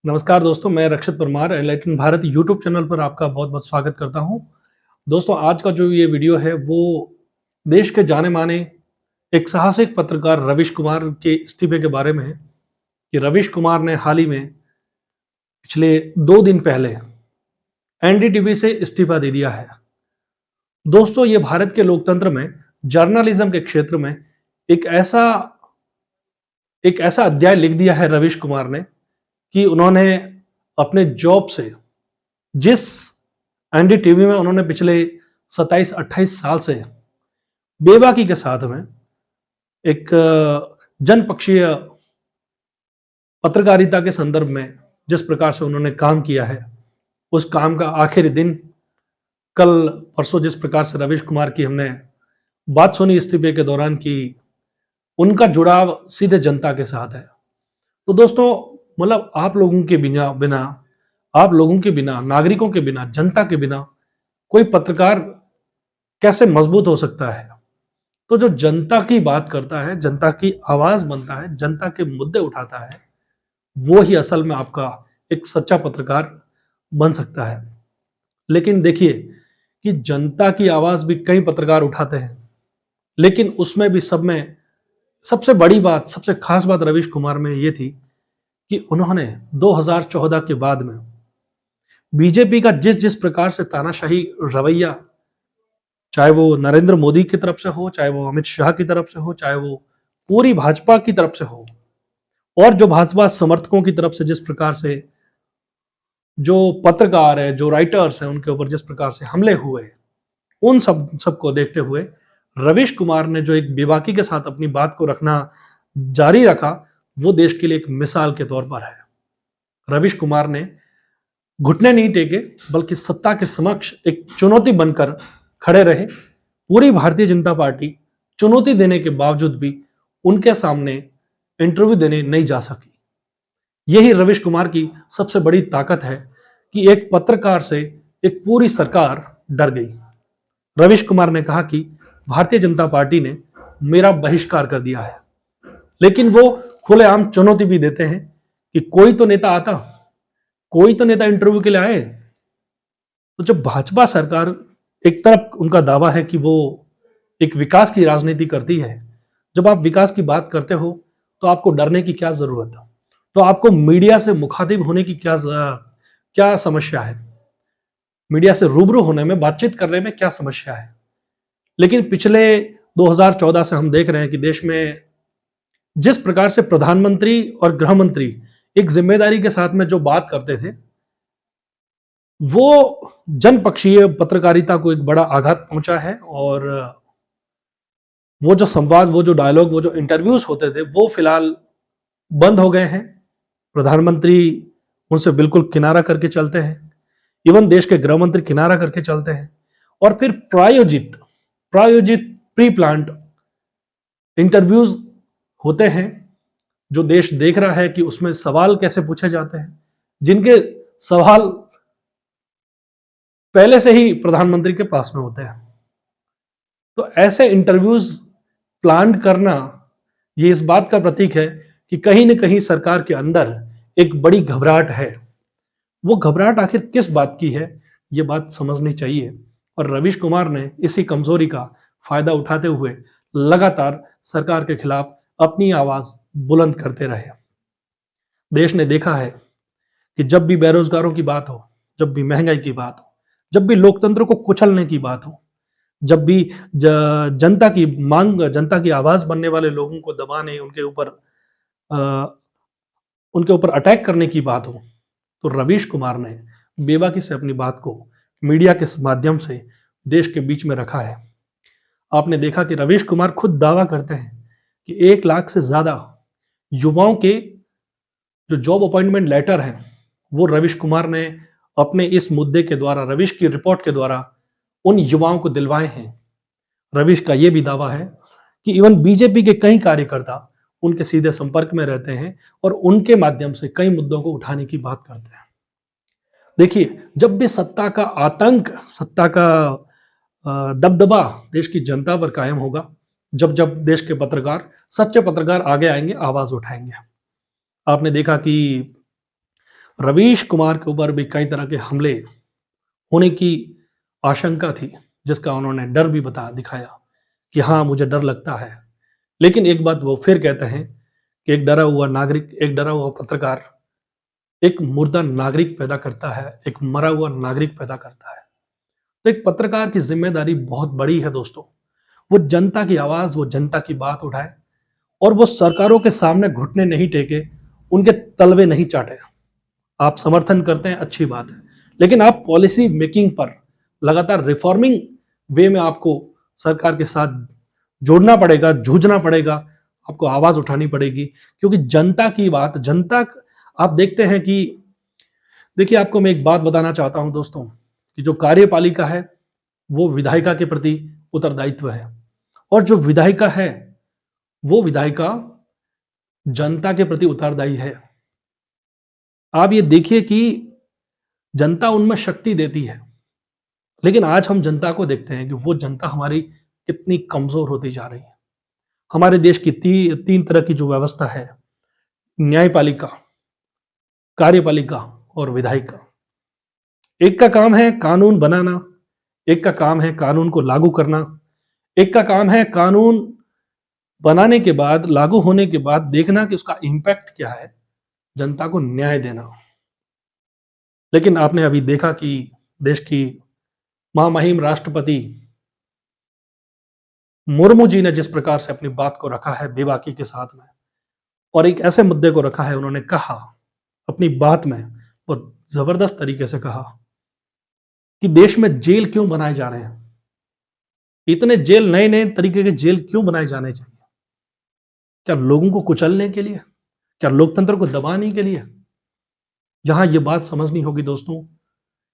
नमस्कार दोस्तों, मैं Rakshit Parmar enlighten Bharat YouTube channel पर आपका बहुत-बहुत स्वागत करता हूं। दोस्तों, आज का जो ये वीडियो है वो देश के जाने-माने एक साहसिक पत्रकार रवीश कुमार के इस्तीफे के बारे में है कि रवीश कुमार ने हाल ही में पिछले 2 दिन पहले एनडीटीवी से इस्तीफा दे दिया है। दोस्तों, ये भारत के लोकतंत्र में जर्नलिज्म के क्षेत्र में एक ऐसा एक ऐसा अध्याय लिख दिया है रवीश कुमार ने कि उन्होंने अपने जॉब से जिस एनडीटीवी में उन्होंने पिछले 27-28 साल से बेबाकी के साथ में एक जनपक्षीय पत्रकारिता के संदर्भ में जिस प्रकार से उन्होंने काम किया है, उस काम का आखिरी दिन कल परसों जिस प्रकार से रवीश कुमार की हमने बात सुनी इस्तीफे के दौरान कि उनका जुड़ाव सीधे जनता के साथ है। तो दोस्तों, मतलब आप लोगों के बिना, नागरिकों के बिना, जनता के बिना कोई पत्रकार कैसे मजबूत हो सकता है? तो जो जनता की बात करता है, जनता की आवाज बनता है, जनता के मुद्दे उठाता है, वो ही असल में आपका एक सच्चा पत्रकार बन सकता है। लेकिन देखिए कि जनता की आवाज भी कई पत्रकार उठाते हैं, लेकिन उसमें भी सब में सबसे बड़ी बात, सबसे खास बात रवीश कुमार में ये थी कि उन्होंने 2014 के बाद में बीजेपी का जिस जिस प्रकार से तानाशाही रवैया, चाहे वो नरेंद्र मोदी की तरफ से हो, चाहे वो अमित शाह की तरफ से हो, चाहे वो पूरी भाजपा की तरफ से हो, और जो भाजपा समर्थकों की तरफ से जिस प्रकार से जो पत्रकार है, जो राइटर्स हैं, उनके ऊपर जिस प्रकार से हमले हुए, उन सबको देखते हुए रवीश कुमार ने जो एक बेबाकी के साथ अपनी बात को रखना जारी रखा, वो देश के लिए एक मिसाल के तौर पर है। रवीश कुमार ने घुटने नहीं टेके, बल्कि सत्ता के समक्ष एक चुनौती बनकर खड़े रहे। पूरी भारतीय जनता पार्टी चुनौती देने के बावजूद भी उनके सामने इंटरव्यू देने नहीं जा सकी। यही रवीश कुमार की सबसे बड़ी ताकत है कि एक पत्रकार से एक पूरी सरकार डर गई। रवीश कुमार ने कहा कि भारतीय जनता पार्टी ने मेरा बहिष्कार कर दिया है, लेकिन वो खुलेआम चुनौती भी देते हैं कि कोई तो नेता आता, कोई तो नेता इंटरव्यू के लिए आए। तो जब भाजपा सरकार, एक तरफ उनका दावा है कि वो एक विकास की राजनीति करती है, जब आप विकास की बात करते हो तो आपको डरने की क्या जरूरत है? तो आपको मीडिया से मुखातिब होने की क्या समस्या है? मीडिया से रूबरू होने में, बातचीत करने में क्या समस्या है? लेकिन पिछले 2014 से हम देख रहे हैं कि देश में जिस प्रकार से प्रधानमंत्री और गृह मंत्री एक जिम्मेदारी के साथ में जो बात करते थे, वो जनपक्षीय पत्रकारिता को एक बड़ा आघात पहुंचा है। और वो जो संवाद, वो जो डायलॉग, वो जो इंटरव्यूज होते थे, वो फिलहाल बंद हो गए हैं। प्रधानमंत्री उनसे बिल्कुल किनारा करके चलते हैं, इवन देश के गृह मंत्री किनारा करके चलते हैं, और फिर प्रायोजित प्रायोजित प्री प्लांट इंटरव्यूज होते हैं जो देश देख रहा है कि उसमें सवाल कैसे पूछे जाते हैं, जिनके सवाल पहले से ही प्रधानमंत्री के पास में होते हैं। तो ऐसे इंटरव्यूज प्लान करना, ये इस बात का प्रतीक है कि कहीं न कहीं सरकार के अंदर एक बड़ी घबराहट है। वो घबराहट आखिर किस बात की है, ये बात समझनी चाहिए। और रवीश कुमार ने इसी कमजोरी का फायदा उठाते हुए लगातार सरकार के खिलाफ अपनी आवाज बुलंद करते रहे। देश ने देखा है कि जब भी बेरोजगारों की बात हो, जब भी महंगाई की बात हो, जब भी लोकतंत्र को कुचलने की बात हो, जब भी जनता की मांग, जनता की आवाज बनने वाले लोगों को दबाने, उनके ऊपर अटैक करने की बात हो, तो रवीश कुमार ने बेबाकी से अपनी बात को मीडिया के माध्यम से देश के बीच में रखा है। आपने देखा कि रवीश कुमार खुद दावा करते हैं कि 1 लाख से ज्यादा युवाओं के जो जॉब अपॉइंटमेंट लेटर हैं, वो रवीश कुमार ने अपने इस मुद्दे के द्वारा, रवीश की रिपोर्ट के द्वारा उन युवाओं को दिलवाए हैं। रवीश का यह भी दावा है कि इवन बीजेपी के कई कार्यकर्ता उनके सीधे संपर्क में रहते हैं और उनके माध्यम से कई मुद्दों को उठाने की बात करते हैं। देखिए, जब भी सत्ता का आतंक, सत्ता का दबदबा देश की जनता पर कायम होगा, जब जब देश के पत्रकार, सच्चे पत्रकार आगे आएंगे, आवाज उठाएंगे। आपने देखा कि रवीश कुमार के ऊपर भी कई तरह के हमले होने की आशंका थी, जिसका उन्होंने डर भी बता दिखाया कि हाँ, मुझे डर लगता है। लेकिन एक बात वो फिर कहते हैं कि एक डरा हुआ नागरिक, एक डरा हुआ पत्रकार एक मुर्दा नागरिक पैदा करता है, एक मरा हुआ नागरिक पैदा करता है। तो एक पत्रकार की जिम्मेदारी बहुत बड़ी है दोस्तों। वो जनता की आवाज, वो जनता की बात उठाए और वो सरकारों के सामने घुटने नहीं टेके, उनके तलवे नहीं चाटे। आप समर्थन करते हैं, अच्छी बात है, लेकिन आप पॉलिसी मेकिंग पर लगातार रिफॉर्मिंग वे में आपको सरकार के साथ जोड़ना पड़ेगा, जूझना पड़ेगा, आपको आवाज उठानी पड़ेगी, क्योंकि जनता की बात, जनता, आप देखते हैं कि, देखिए आपको मैं एक बात बताना चाहता हूं दोस्तों, कि जो कार्यपालिका है वो विधायिका के प्रति उत्तरदायित्व है, और जो विधायिका है वो विधायिका जनता के प्रति उत्तरदायी है। आप ये देखिए कि जनता उनमें शक्ति देती है, लेकिन आज हम जनता को देखते हैं कि वो जनता हमारी कितनी कमजोर होती जा रही है। हमारे देश की तीन तरह की जो व्यवस्था है, न्यायपालिका, कार्यपालिका और विधायिका। एक का काम है कानून बनाना, एक का काम है कानून को लागू करना, एक का काम है कानून बनाने के बाद, लागू होने के बाद देखना कि उसका इंपैक्ट क्या है, जनता को न्याय देना। लेकिन आपने अभी देखा कि देश की महामहिम राष्ट्रपति मुर्मू जी ने जिस प्रकार से अपनी बात को रखा है बेबाकी के साथ में, और एक ऐसे मुद्दे को रखा है, उन्होंने कहा अपनी बात में, वो जबरदस्त तरीके से कहा कि देश में जेल क्यों बनाए जा रहे हैं, इतने जेल, नए नए तरीके के जेल क्यों बनाए जाने चाहिए? क्या लोगों को कुचलने के लिए? क्या लोकतंत्र को दबाने के लिए? जहां ये बात समझनी होगी दोस्तों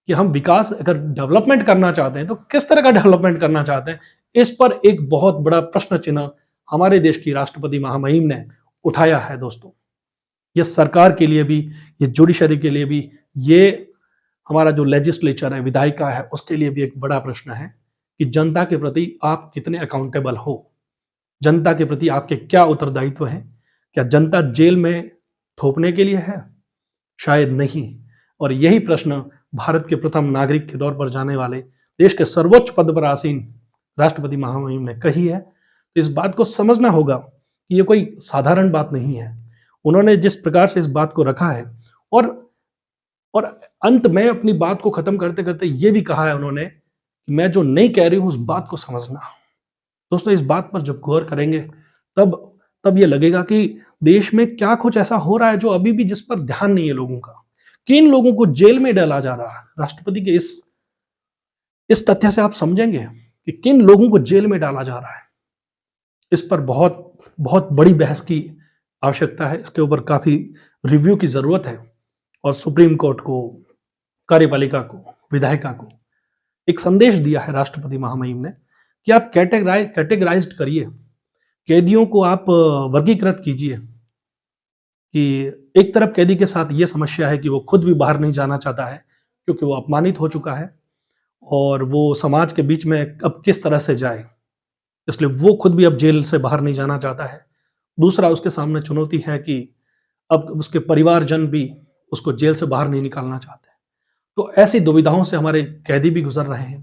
कि हम विकास, अगर डेवलपमेंट करना चाहते हैं तो किस तरह का डेवलपमेंट करना चाहते हैं, इस पर एक बहुत बड़ा प्रश्न चिन्ह हमारे देश की राष्ट्रपति महामहिम ने उठाया है दोस्तों। ये सरकार के लिए भी, ये जुडिशरी के लिए भी, ये हमारा जो लेजिस्लेचर है, विधायिका है, उसके लिए भी एक बड़ा प्रश्न है कि जनता के प्रति आप कितने अकाउंटेबल हो, जनता के प्रति आपके क्या उत्तरदायित्व है। क्या जनता जेल में थोपने के लिए है? शायद नहीं। और यही प्रश्न भारत के प्रथम नागरिक के तौर पर जाने वाले, देश के सर्वोच्च पद पर आसीन राष्ट्रपति महामहिम ने कही है। तो इस बात को समझना होगा कि ये कोई साधारण बात नहीं है। उन्होंने जिस प्रकार से इस बात को रखा है, और अंत में अपनी बात को खत्म करते करते ये भी कहा है उन्होंने कि मैं जो नहीं कह रही हूं उस बात को समझना। दोस्तों, इस बात पर जब गौर करेंगे तब तब ये लगेगा कि देश में क्या कुछ ऐसा हो रहा है जो अभी भी, जिस पर ध्यान नहीं है लोगों का। किन लोगों को जेल में डाला जा रहा है, राष्ट्रपति के इस तथ्य से आप समझेंगे कि किन लोगों को जेल में डाला जा रहा है। इस पर बहुत बहुत बड़ी बहस की आवश्यकता है, इसके ऊपर काफी रिव्यू की जरूरत है। और सुप्रीम कोर्ट को, कार्यपालिका को, विधायिका को एक संदेश दिया है राष्ट्रपति महामहिम ने कि आप कैटेगराइज्ड करिए, कैदियों को आप वर्गीकृत कीजिए कि एक तरफ कैदी के साथ ये समस्या है कि वो खुद भी बाहर नहीं जाना चाहता है क्योंकि वो अपमानित हो चुका है, और वो समाज के बीच में अब किस तरह से जाए, इसलिए वो खुद भी अब जेल से बाहर नहीं जाना चाहता है। दूसरा, उसके सामने चुनौती है कि अब उसके परिवारजन भी उसको जेल से बाहर नहीं निकालना चाहते। तो ऐसी दुविधाओं से हमारे कैदी भी गुजर रहे हैं।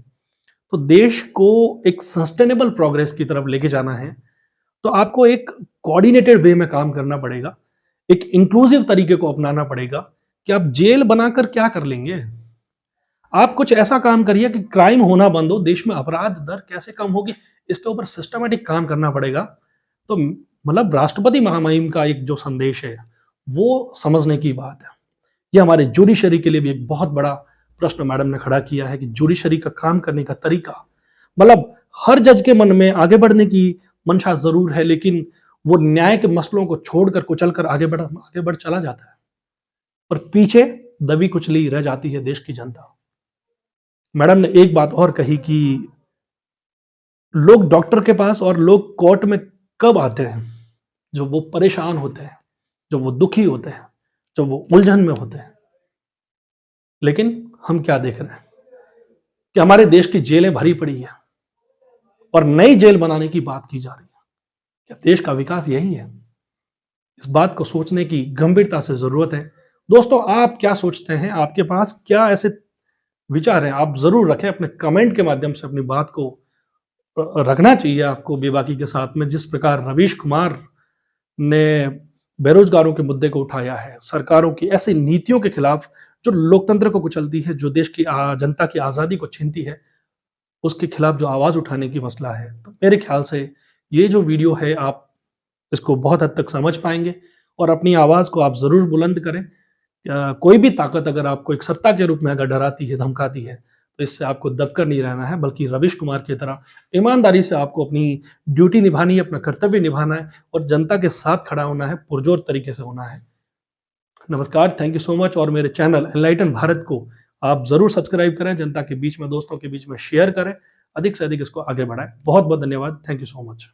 तो देश को एक सस्टेनेबल प्रोग्रेस की तरफ लेके जाना है, तो आपको एक कोऑर्डिनेटेड वे में काम करना पड़ेगा, एक इंक्लूसिव तरीके को अपनाना पड़ेगा। कि आप जेल बनाकर क्या कर लेंगे? आप कुछ ऐसा काम करिए कि क्राइम होना बंद हो, देश में अपराध दर कैसे कम होगी, इसके ऊपर सिस्टमेटिक काम करना पड़ेगा। तो मतलब राष्ट्रपति महामहिम का एक जो संदेश है वो समझने की बात है। ये हमारे जुडिशरी के लिए भी एक बहुत बड़ा प्रश्न मैडम ने खड़ा किया है कि जुडिशरी का काम करने का तरीका, मतलब हर जज के मन में आगे बढ़ने की मंशा जरूर है, लेकिन वो न्याय के मसलों को छोड़कर कुचलकर आगे बढ़ चला जाता है, और पीछे दबी कुचली रह जाती है देश की जनता। मैडम ने एक बात और कही कि लोग डॉक्टर के पास और लोग कोर्ट में कब आते हैं? जब वो परेशान होते हैं, जब वो दुखी होते हैं, जब वो उलझन में होते हैं। लेकिन हम क्या देख रहे हैं कि हमारे देश की जेलें भरी पड़ी है और नई जेल बनाने की बात की जा रही है। क्या देश का विकास यही है? इस बात को सोचने की गंभीरता से जरूरत है, दोस्तों, आप क्या सोचते हैं? आपके पास क्या ऐसे विचार हैं? आप ज़रूर रखें, अपने कमेंट के माध्यम से अपनी बात को रखना चाहिए आपको बेबाकी के साथ में। जिस प्रकार रवीश कुमार ने बेरोजगारों के मुद्दे को उठाया है, सरकारों की ऐसी नीतियों के खिलाफ जो लोकतंत्र को कुचलती है, जो देश की जनता की आज़ादी को छीनती है, उसके खिलाफ जो आवाज़ उठाने की मसला है। तो मेरे ख्याल से ये जो वीडियो है, आप इसको बहुत हद तक समझ पाएँगे और अपनी आवाज़ को आप ज़रूर बुलंद करें। कोई भी ताकत अगर आपको एक सत्ता के रूप में अगर डराती है, धमकाती है, तो इससे आपको दबकर नहीं रहना है, बल्कि रवीश कुमार की तरह ईमानदारी से आपको अपनी ड्यूटी निभानी है, अपना कर्तव्य निभाना है और जनता के साथ खड़ा होना है, पुरजोर तरीके से होना है। नमस्कार, थैंक यू सो मच। और मेरे चैनल एनलाइटन भारत को आप ज़रूर सब्सक्राइब करें, जनता के बीच में, दोस्तों के बीच में शेयर करें, अधिक से अधिक इसको आगे बढ़ाएँ। बहुत-बहुत धन्यवाद। Thank you so much.